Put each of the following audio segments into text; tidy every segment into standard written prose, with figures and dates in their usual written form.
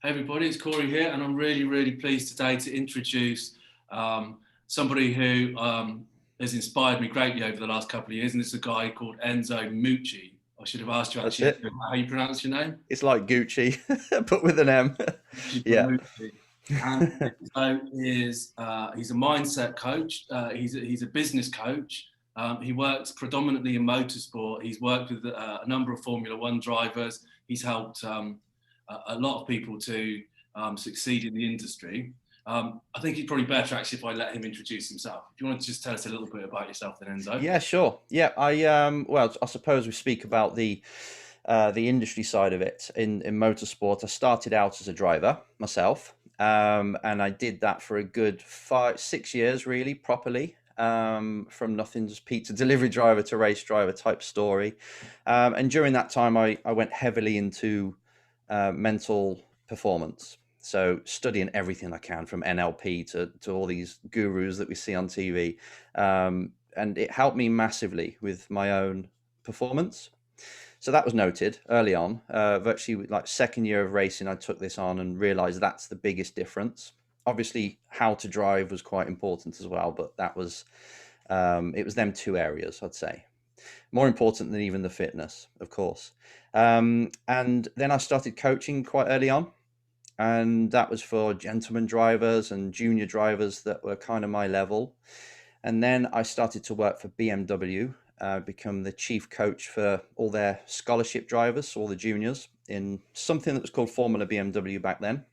Hey everybody, it's Corey here, and I'm really pleased today to introduce somebody who has inspired me greatly over the last couple of years, and it's a guy called Enzo Mucci. I should have asked you That's actually it. how you pronounce your name. It's like Gucci, but with an M. Mucci from Yeah. Mucci. And Enzo is he's a mindset coach. He's a business coach. He works predominantly in motorsport. He's worked with a number of Formula One drivers. He's helped a lot of people to succeed in the industry. I think he's probably better actually if I let him introduce himself. Do you want to just tell us a little bit about yourself then, Enzo? Yeah, sure. Yeah, well, I suppose we speak about the industry side of it in motorsport. I started out as a driver myself, and I did that for a good 5, 6 years, really properly. From nothing, just pizza delivery driver to race driver type story. And during that time, I went heavily into mental performance. So studying everything I can, from NLP to all these gurus that we see on TV. And it helped me massively with my own performance. So that was noted early on. Virtually like second year of racing, I took this on and realized that's the biggest difference. Obviously, how to drive was quite important as well, but that was it was them two areas, I'd say. More important than even the fitness, of course. And then I started coaching quite early on, and that was for gentleman drivers and junior drivers that were kind of my level. And then I started to work for BMW, become the chief coach for all their scholarship drivers, all the juniors, in something that was called Formula BMW back then.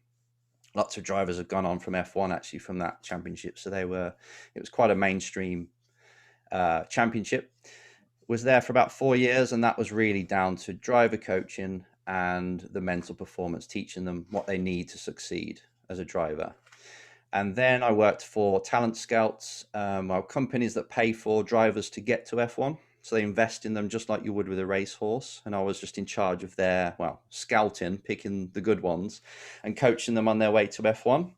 Lots of drivers have gone on from F1 actually from that championship, so it was quite a mainstream championship. Was there for about 4 years, and that was really down to driver coaching and the mental performance, teaching them what they need to succeed as a driver. And then I worked for talent scouts, companies that pay for drivers to get to F1. So they invest in them just like you would with a racehorse. And I was just in charge of their, scouting, picking the good ones and coaching them on their way to F1.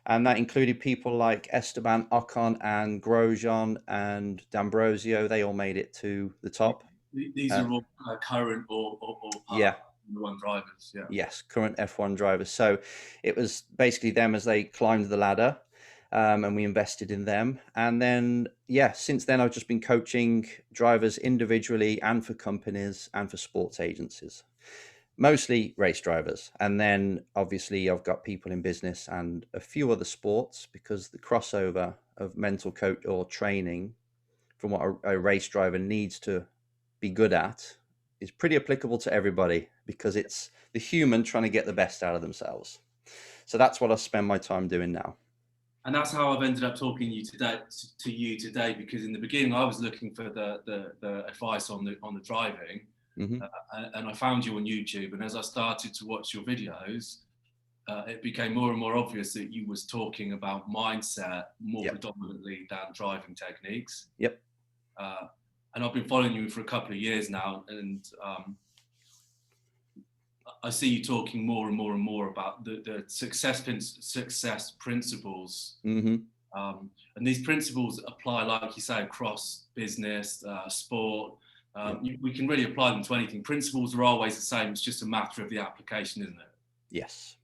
And that included people like Esteban Ocon and Grosjean and D'Ambrosio. They all made it to the top. These Uh, are all current or yeah, Formula One drivers. Yeah. yes, current F1 drivers. So it was basically them as they climbed the ladder, and we invested in them. And then, yeah, since then, I've just been coaching drivers individually and for companies and for sports agencies, mostly race drivers. And then obviously, I've got people in business and a few other sports, because the crossover of mental coach or training from what a race driver needs to be good at is pretty applicable to everybody, because it's the human trying to get the best out of themselves. So that's what I spend my time doing now. And that's how I've ended up talking to you today, because in the beginning I was looking for the advice on the driving, Mm-hmm. and I found you on YouTube. And as I started to watch your videos, it became more and more obvious that you was talking about mindset more Yep. predominantly than driving techniques. Yep. And I've been following you for a couple of years now, and I see you talking more and more about the success principles. Mm-hmm. And these principles apply, like you say, across business, sport. Yep. We can really apply them to anything. Principles are always the same. It's just a matter of the application, isn't it? Yes.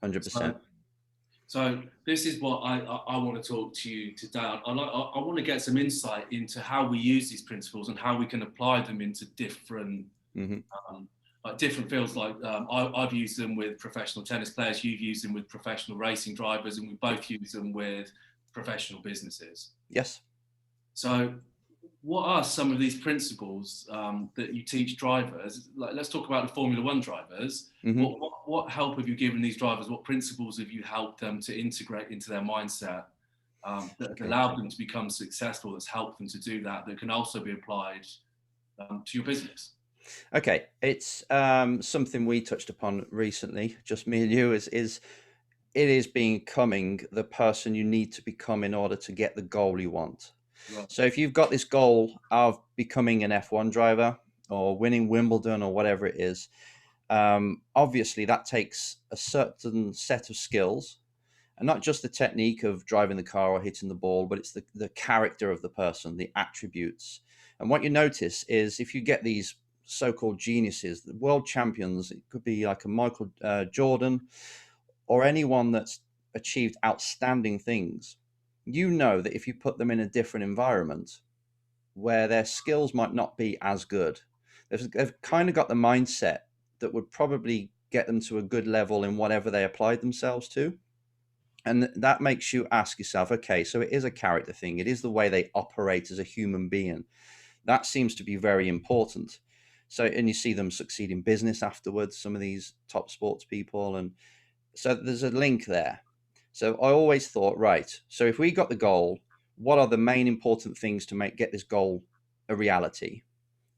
100%. So this is what I want to talk to you today. I want to get some insight into how we use these principles and how we can apply them into different like different fields. Like I've used them with professional tennis players. You've used them with professional racing drivers, and we both use them with professional businesses. Yes. So what are some of these principles that you teach drivers? Like, let's talk about the Formula One drivers. Mm-hmm. What help have you given these drivers? What principles have you helped them to integrate into their mindset that have allowed them to become successful, that's helped them to do that, that can also be applied to your business? Okay. It's something we touched upon recently, just me and you, is it is becoming the person you need to become in order to get the goal you want. Right. So if you've got this goal of becoming an F1 driver or winning Wimbledon or whatever it is, obviously that takes a certain set of skills, and not just the technique of driving the car or hitting the ball, but it's the character of the person, the attributes. And what you notice is if you get these so-called geniuses, the world champions, it could be like a Michael Jordan or anyone that's achieved outstanding things, you know that if you put them in a different environment where their skills might not be as good, they've kind of got the mindset that would probably get them to a good level in whatever they applied themselves to. And that makes you ask yourself, okay, so it is a character thing. It is the way they operate as a human being. That seems to be very important. So, and you see them succeed in business afterwards, some of these top sports people. And so there's a link there. So I always thought, right, so if we got the goal, what are the main important things to get this goal a reality?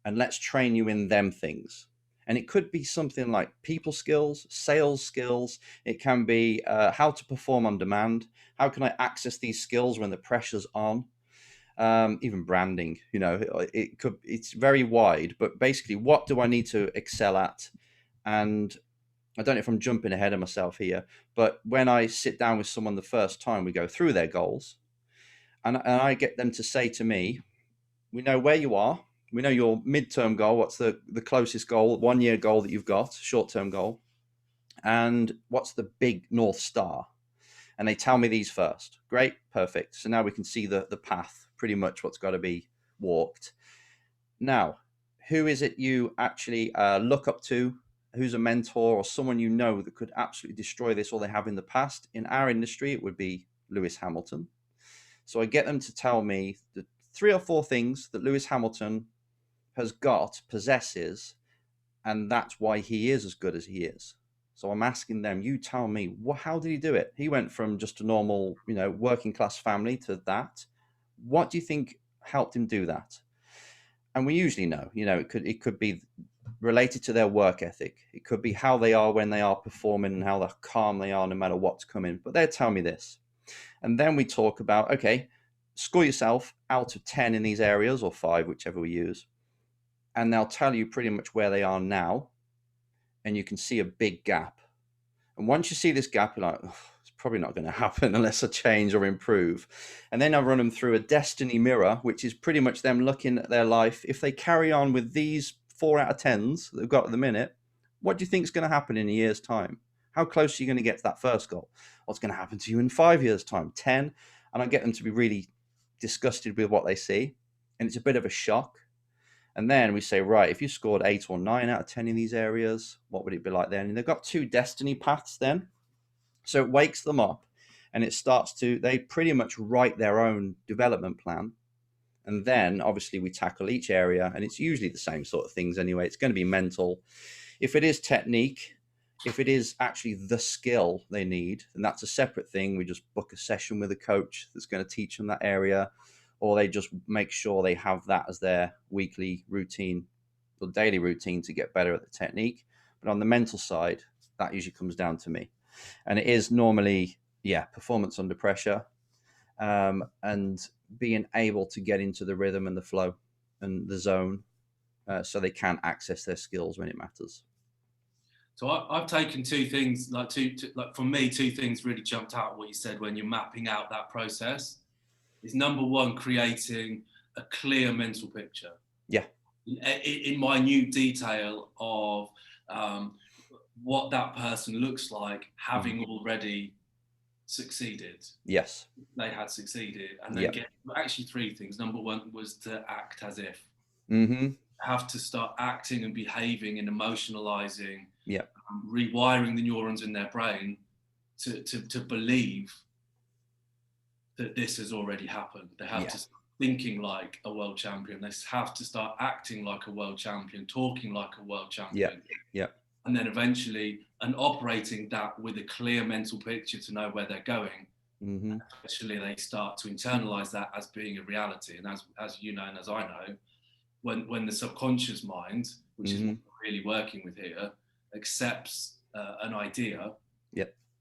And let's train you in them things. And it could be something like people skills, sales skills. It can be how to perform on demand. How can I access these skills when the pressure's on? Even branding, it's very wide, but basically what do I need to excel at? And I don't know if I'm jumping ahead of myself here, but when I sit down with someone the first time, we go through their goals, and I get them to say to me, we know where you are. We know your midterm goal. What's the closest goal, 1 year goal that you've got, short-term goal, and what's the big North Star? And they tell me these first. Great, perfect. So now we can see the path, pretty much what's got to be walked. Now, who is it you actually look up to? Who's a mentor or someone you know that could absolutely destroy this, or they have in the past? In our industry, it would be Lewis Hamilton. So I get them to tell me the 3 or 4 things that Lewis Hamilton possesses, and that's why he is as good as he is. So I'm asking them, you tell me, how did he do it? He went from just a normal, working class family to that. What do you think helped him do that? And we usually know, it could be related to their work ethic. It could be how they are when they are performing and how calm they are no matter what's coming. But they'll tell me this. And then we talk about, okay, score yourself out of 10 in these areas, or 5, whichever we use. And they'll tell you pretty much where they are now. And you can see a big gap. And once you see this gap, you're like, oh, it's probably not going to happen unless I change or improve. And then I run them through a destiny mirror, which is pretty much them looking at their life. If they carry on with these 4 out of 10s that they've got at the minute, what do you think is going to happen in a year's time? How close are you going to get to that first goal? What's going to happen to you in 5 years' time, 10? And I get them to be really disgusted with what they see. And it's a bit of a shock. And then we say, right, if you scored 8 or 9 out of 10 in these areas, what would it be like then? And they've got 2 destiny paths then. So it wakes them up, and it starts to, they pretty much write their own development plan. And then obviously we tackle each area, and it's usually the same sort of things anyway. It's going to be mental. If it is technique, if it is actually the skill they need, then that's a separate thing. We just book a session with a coach that's going to teach them that area, or they just make sure they have that as their weekly routine or daily routine to get better at the technique. But on the mental side, that usually comes down to me. And it is normally, performance under pressure, and being able to get into the rhythm and the flow and the zone, so they can access their skills when it matters. So I've taken 2 things, like for me, 2 things really jumped out what you said when you're mapping out that process. Is number 1, creating a clear mental picture. Yeah. In minute detail of what that person looks like, having already succeeded. Yes. They had succeeded. And then actually 3 things. Number 1 was to act as if. Mm-hmm. Have to start acting and behaving and emotionalizing, rewiring the neurons in their brain to believe that this has already happened. They have to start thinking like a world champion. They have to start acting like a world champion, talking like a world champion. Yeah. And then eventually, and operating that with a clear mental picture to know where they're going. Mm-hmm. Eventually, they start to internalize that as being a reality. And as you know, and as I know, when the subconscious mind, which is what we're really working with here, accepts an idea,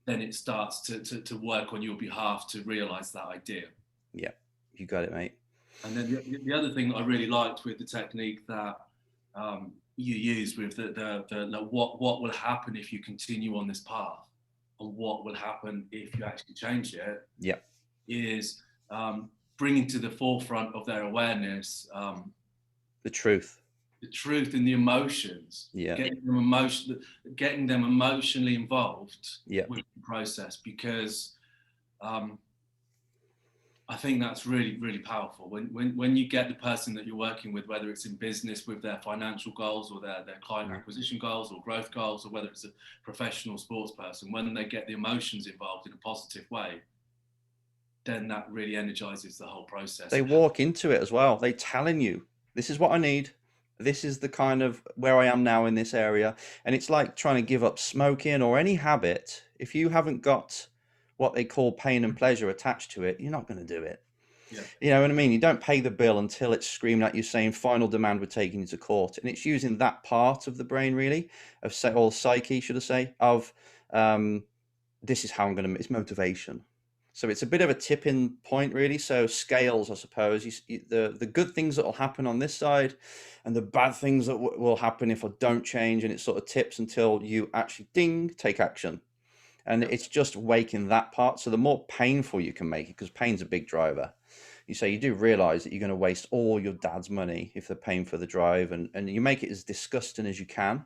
then it starts to work on your behalf to realize that idea. Yeah, you got it, mate. And then the other thing that I really liked with the technique that you used with the what will happen if you continue on this path, and what will happen if you actually change it, is bringing to the forefront of their awareness the truth. the truth and the emotions, Yeah. getting them emotionally involved Yeah. with the process, because I think that's really, really powerful. When you get the person that you're working with, whether it's in business with their financial goals or their client acquisition goals or growth goals, or whether it's a professional sports person, when they get the emotions involved in a positive way, then that really energizes the whole process. They walk into it as well. They telling you, this is what I need. This is the kind of where I am now in this area. And it's like trying to give up smoking or any habit. If you haven't got what they call pain and pleasure attached to it, you're not going to do it. Yeah. You know what I mean? You don't pay the bill until it's screaming at you saying final demand, we're taking you to court. And it's using that part of the brain really, or psyche, should I say, of this is how I'm going to, it's motivation. So it's a bit of a tipping point, really. So scales, I suppose. The good things that will happen on this side, and the bad things that will happen if I don't change, and it sort of tips until you actually ding, take action. And it's just waking that part. So the more painful you can make it, because pain's a big driver. You say you do realize that you're going to waste all your dad's money if they're paying for the drive, and you make it as disgusting as you can.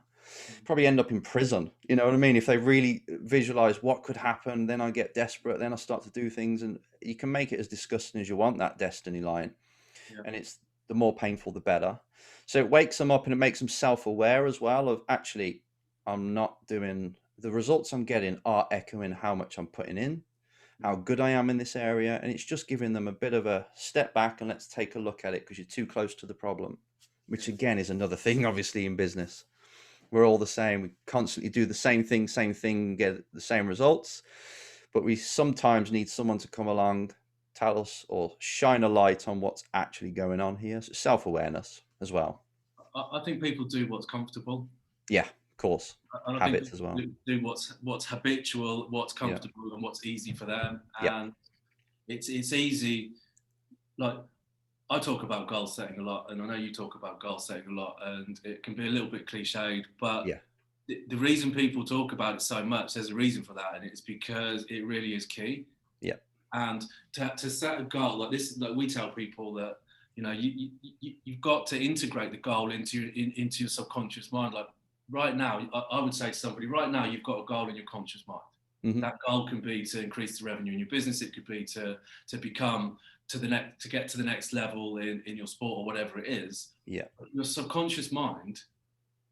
Probably end up in prison. You know what I mean? If they really visualize what could happen, then I get desperate, then I start to do things, and you can make it as disgusting as you want, that destiny line. Yeah. And it's the more painful, the better. So it wakes them up, and it makes them self-aware as well of, actually, I'm not doing, the results I'm getting are echoing how much I'm putting in, how good I am in this area. And it's just giving them a bit of a step back and let's take a look at it, because you're too close to the problem, which again is another thing, obviously, in business. We're all the same. We constantly do the same thing, get the same results. But we sometimes need someone to come along, tell us, or shine a light on what's actually going on here. So self-awareness as well. I think people do what's comfortable. Yeah, of course. And I Habits think as well. do what's habitual, what's comfortable, and what's easy for them. And it's easy. Like, I talk about goal setting a lot, and I know you talk about goal setting a lot, and it can be a little bit cliched, but the reason people talk about it so much, there's a reason for that, and it's because it really is key. Yeah. And to set a goal like this, like we tell people that, you know, you've got to integrate the goal into your subconscious mind. Like right now, I would say to somebody, right now, you've got a goal in your conscious mind. Mm-hmm. That goal can be to increase the revenue in your business. It could be to become to get to the next level in your sport or whatever it is. Yeah. But your subconscious mind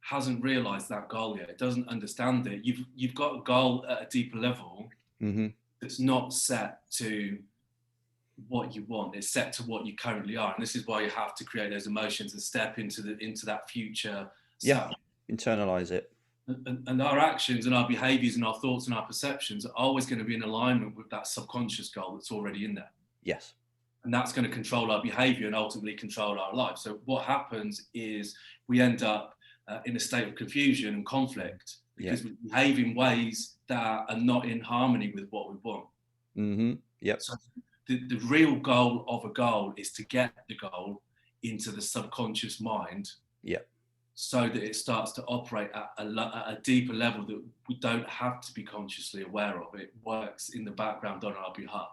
hasn't realized that goal yet. It doesn't understand it. You've got a goal at a deeper level that's not set to what you want. It's set to what you currently are. And this is why you have to create those emotions and step into that future. Yeah. Internalize it. And our actions and our behaviors and our thoughts and our perceptions are always going to be in alignment with that subconscious goal that's already in there. Yes. And that's going to control our behavior and ultimately control our life. So what happens is we end up in a state of confusion and conflict because we behave in ways that are not in harmony with what we want. Mm-hmm. Yep. So the real goal of a goal is to get the goal into the subconscious mind. Yep. So that it starts to operate at a deeper level that we don't have to be consciously aware of. It works in the background on our behalf.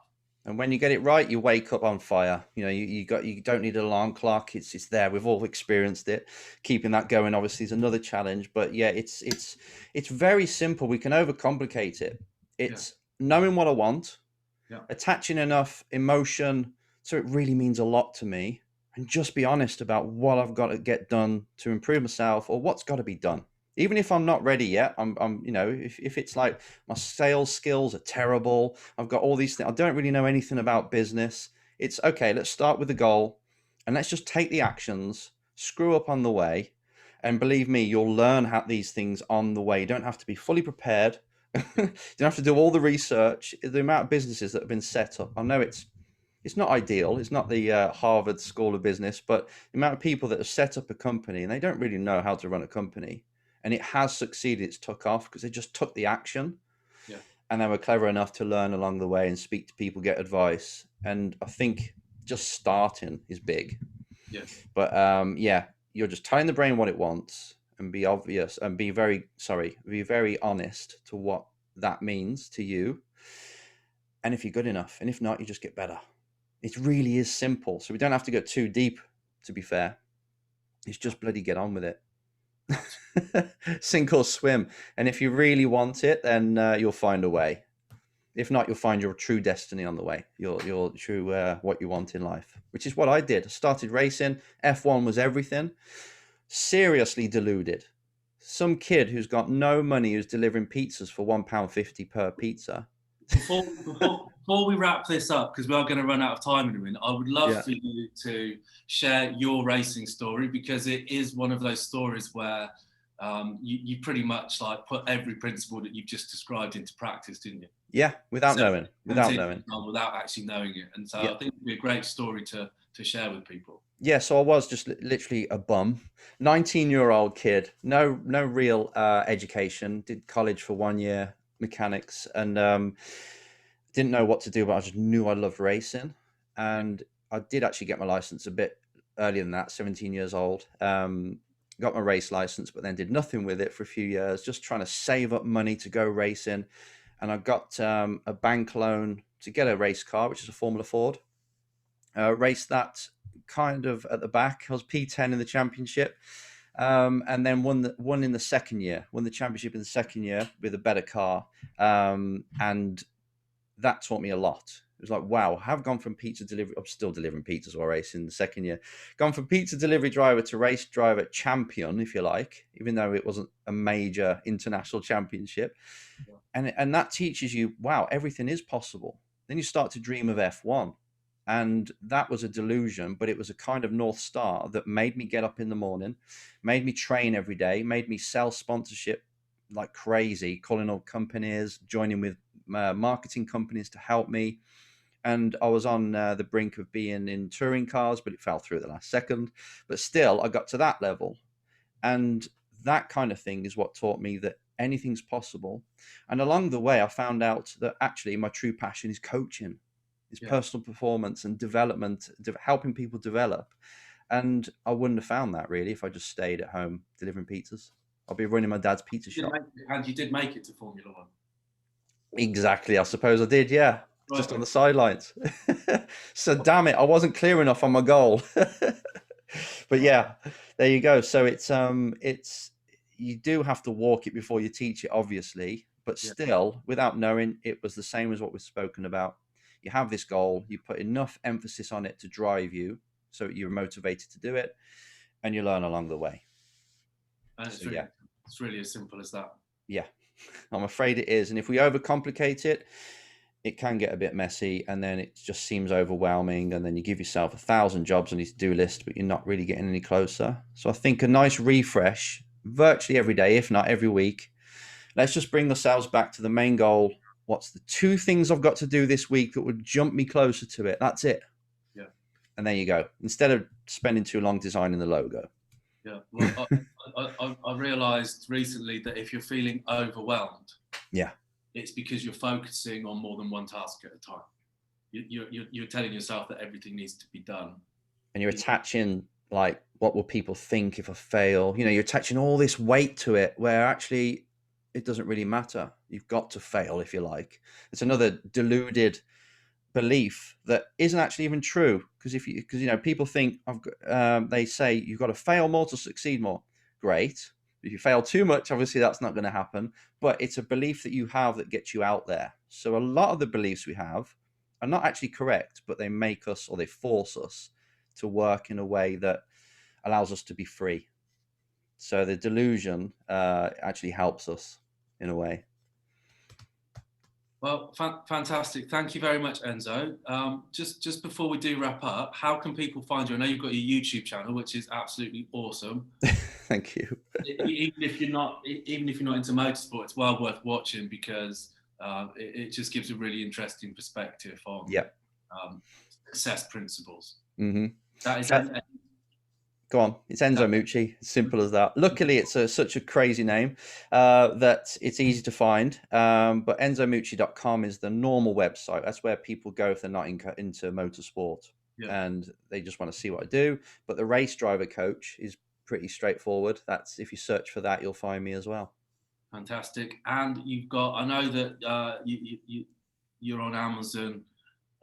And when you get it right, you wake up on fire. You know, you don't need an alarm clock. It's there. We've all experienced it. Keeping that going, obviously, is another challenge. But yeah, it's very simple. We can overcomplicate it. It's knowing what I want, attaching enough emotion so it really means a lot to me, and just be honest about what I've got to get done to improve myself, or what's got to be done. Even if I'm not ready yet, I'm you know, if it's like my sales skills are terrible, I've got all these things, I don't really know anything about business. It's okay, let's start with the goal and let's just take the actions, screw up on the way. And believe me, you'll learn how these things on the way. You don't have to be fully prepared. You don't have to do all the research. The amount of businesses that have been set up, I know it's not ideal. It's not the Harvard School of Business, but the amount of people that have set up a company and they don't really know how to run a company. And it has succeeded. It's took off because they just took the action, and they were clever enough to learn along the way and speak to people, get advice. And I think just starting is big. Yeah. But you're just telling the brain what it wants, and be obvious and be very honest to what that means to you. And if you're good enough, and if not, you just get better. It really is simple. So we don't have to go too deep, to be fair. It's just bloody get on with it. Absolutely. Sink or swim. And if you really want it, then you'll find a way. If not, you'll find your true destiny on the way. Your true what you want in life, which is what I did. I started racing. F1 was everything. Seriously deluded. Some kid who's got no money who's delivering pizzas for £1.50 per pizza. Before we wrap this up, because we are going to run out of time in a minute, I would love for you to share your racing story, because it is one of those stories where you pretty much like put every principle that you've just described into practice, didn't you? Yeah, without knowing. Without actually knowing it. And so yeah. I think it'd be a great story to share with people. Yeah, so I was just literally a bum, 19-year-old kid, no real education, did college for 1 year, mechanics, and didn't know what to do, but I just knew I loved racing. And I did actually get my license a bit earlier than that, 17 years old. Got my race license, but then did nothing with it for a few years, just trying to save up money to go racing. And I got a bank loan to get a race car, which is a Formula Ford. Raced that kind of at the back. I was P10 in the championship, and then won in the second year. Won the championship in the second year with a better car, and that taught me a lot. It was like, wow, I've gone from pizza delivery. I'm still delivering pizzas while racing in the second year. Gone from pizza delivery driver to race driver champion, if you like, even though it wasn't a major international championship. And that teaches you, wow, everything is possible. Then you start to dream of F1. And that was a delusion, but it was a kind of North Star that made me get up in the morning, made me train every day, made me sell sponsorship like crazy, calling up companies, joining with marketing companies to help me. And I was on the brink of being in touring cars, but it fell through at the last second. But still, I got to that level. And that kind of thing is what taught me that anything's possible. And along the way, I found out that actually my true passion is coaching, is personal performance and development, helping people develop. And I wouldn't have found that really if I just stayed at home delivering pizzas. I'll be running my dad's pizza shop. And you did make it to Formula One. Exactly. I suppose I did. Yeah. Right. Just on the sidelines. So damn it, I wasn't clear enough on my goal. But yeah, there you go. So it's you do have to walk it before you teach it, obviously, but still, without knowing, it was the same as what we've spoken about. You have this goal, you put enough emphasis on it to drive you, so you're motivated to do it, and you learn along the way. And it's really as simple as that. Yeah, I'm afraid it is. And if we overcomplicate it, it can get a bit messy, and then it just seems overwhelming, and then you give yourself 1,000 jobs on your to-do list, but you're not really getting any closer. So I think a nice refresh virtually every day, if not every week. Let's just bring ourselves back to the main goal. What's the 2 things I've got to do this week that would jump me closer to it? That's it. Yeah. And there you go. Instead of spending too long designing the logo. Yeah. Well, I realized recently that if you're feeling overwhelmed, it's because you're focusing on more than one task at a time. You're telling yourself that everything needs to be done. And you're attaching, like, what will people think if I fail? You're attaching all this weight to it, where actually it doesn't really matter. You've got to fail, if you like. It's another deluded belief that isn't actually even true. Because people think they say you've got to fail more to succeed more. Great. If you fail too much, obviously that's not going to happen. But it's a belief that you have that gets you out there. So a lot of the beliefs we have are not actually correct, but they make us, or they force us to work in a way that allows us to be free. So the delusion actually helps us in a way. Well, fantastic. Thank you very much, Enzo. Just before we do wrap up, how can people find you? I know you've got your YouTube channel, which is absolutely awesome. Thank you. Even if you're not into motorsport, it's well worth watching, because it just gives a really interesting perspective on success principles. Mm-hmm. That is Go on. It's Enzo Mucci. Simple as that. Luckily, it's such a crazy name that it's easy to find. But enzomucci.com is the normal website. That's where people go if they're not into motorsport and they just want to see what I do. But the race driver coach is pretty straightforward. That's, if you search for that, you'll find me as well. Fantastic. And you've got, I know that you're on Amazon.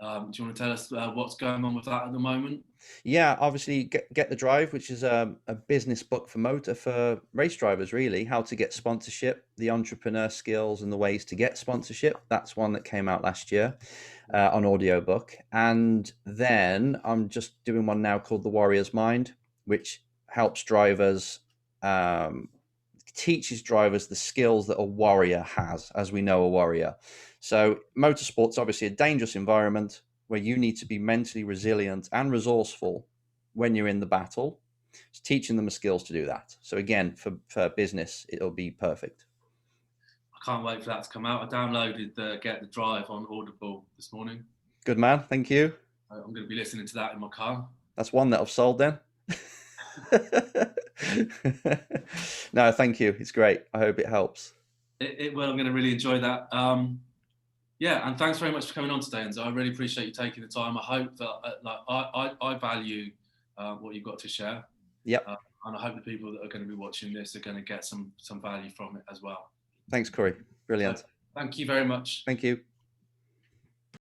Do you want to tell us what's going on with that at the moment? Yeah, obviously get the drive, which is a business book for race drivers, really, how to get sponsorship, the entrepreneur skills and the ways to get sponsorship. That's one that came out last year on audiobook. And then I'm just doing one now called The Warrior's Mind, which helps drivers, teaches drivers the skills that a warrior has, as we know a warrior. So motorsport's obviously a dangerous environment where you need to be mentally resilient and resourceful when you're in the battle. It's teaching them the skills to do that. So again, for business, it'll be perfect. I can't wait for that to come out. I downloaded the Get the Drive on Audible this morning. Good man, thank you. I'm going to be listening to that in my car. That's one that I've sold then. No, thank you. It's great. I hope it helps. It will. I'm going to really enjoy that. Yeah, and thanks very much for coming on today, Enzo. I really appreciate you taking the time. I hope that I value what you've got to share. Yep. And I hope the people that are going to be watching this are going to get some value from it as well. Thanks, Corey. Brilliant. So, thank you very much. Thank you.